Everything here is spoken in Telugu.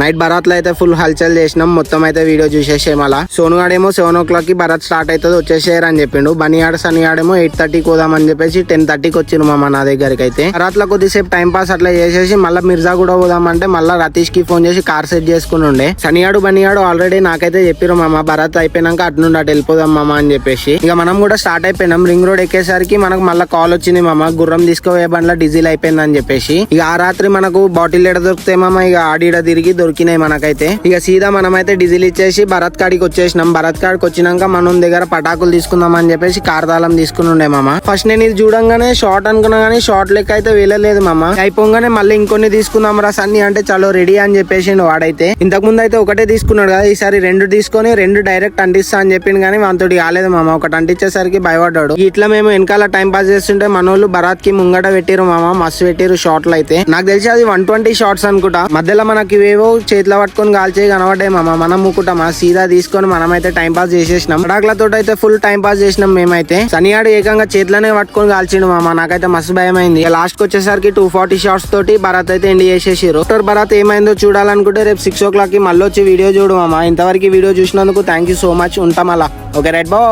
నైట్ బరాత్ లో అయితే ఫుల్ హల్చల్ చేసినాం. మొత్తం అయితే వీడియో చూసేసే మళ్ళా సోనుగాడేమో 7 o'clock కి బరాత్ స్టార్ట్ అవుతుంది వచ్చేసేయరు అని చెప్పిండు. బనియాడ సనియాడేమో 8:30 పోదామని చెప్పేసి 10:30కి వచ్చిరు మామ నా దగ్గరికి. అయితే బరాత్ లో కొద్దిసేపు టైం పాస్ అట్లా చేసేసి మళ్ళీ మిర్జా కూడా పోదామంటే మళ్ళీ రతీష్ కి ఫోన్ చేసి కార్ సెట్ చేసుకుని ఉండే. సనియాడు బనియాడు ఆల్రెడీ నాకైతే చెప్పిరు మామ బరాత్ అయిపోయినాక అటు నుండి అటు వెళ్ళిపోదాం మామ అని చెప్పేసి. ఇక మనం కూడా స్టార్ట్ అయిపోయినాం. రింగ్ రోడ్ ఎక్కేసరికి మనకు మళ్ళీ కాల్ వచ్చింది మామ గుర్రం తీసుకోవే బండ్ల డీజిల్ అయిపోయింది అని చెప్పేసి. ఇక ఆ రాత్రి మనకు బాటిల్ ఎడ దొరుకుతాయి మామ. ఇక ఆడిడ తిరిగి దొరికినాయి మనకైతే. ఇక సీదా మనమైతే డీజిల్ ఇచ్చేసి భరత్ కాడికి వచ్చేసినాం. భరత్ కాడికి వచ్చినాక మనం దగ్గర పటాకులు తీసుకుందాం అని చెప్పేసి కార్తాళం తీసుకుని ఉండే మామ. ఫస్ట్ నేను ఇది చూడంగానే షార్ట్ అనుకున్నా గానీ షార్ట్ లెక్క అయితే వేయలేదు మామ. అయిపోగానే మళ్ళీ ఇంకొన్ని తీసుకుందాం రా సన్ని అంటే చలో రెడీ అని చెప్పేసి వాడైతే. ఇంతకు ముందు అయితే ఒకటే తీసుకున్నాడు కదా, ఈసారి 2 తీసుకొని 2 డైరెక్ట్ అంటిస్తా అని చెప్పింది కానీ వాంతోటి కాలేదు మామ. ఒకటి అంటించేసరికి భయపడ్డాడు. ఇట్లా మేము వెనకాల టైం పాస్ చేస్తుంటే మనోళ్ళు భరత్ కి ముంగట పెట్టిరు మామ. మస్తు పెట్టిరు షార్ట్లు అయితే. నాకు తెలిసి అది 120 షార్ట్స్ అనుకుంటా. మధ్యలో మనకి ఇవేవో చేతిలో పట్టుకొని కాల్చేయి కనబడ్డాయి మామ. మనం ముక్కుటామా సీదా తీసుకొని మనమైతే టైం పాస్ చేసేసినాం. పటాకులతో అయితే ఫుల్ టైం పాస్ చేసినాం మేమైతే. సనియాడు ఏకంగా చేతిలోనే పట్టుకొని కాల్చిండు మామ. నాకైతే మస్తు భయం అయింది. లాస్ట్ కి వచ్చేసరికి 240 షార్ట్స్ తోటి భరత్ అయితే ఎండ్ చేసేసారు. భరత్ ఏమైందో చూడాలనుకుంటే రేపు 6 o'clock కి మళ్ళీ వచ్చి వీడియో చూడు మామ. ఇంతవరకు వీడియో చూసినందుకు థ్యాంక్ యూ సో మచ్. ఉంటాం అలా. Okay right bye.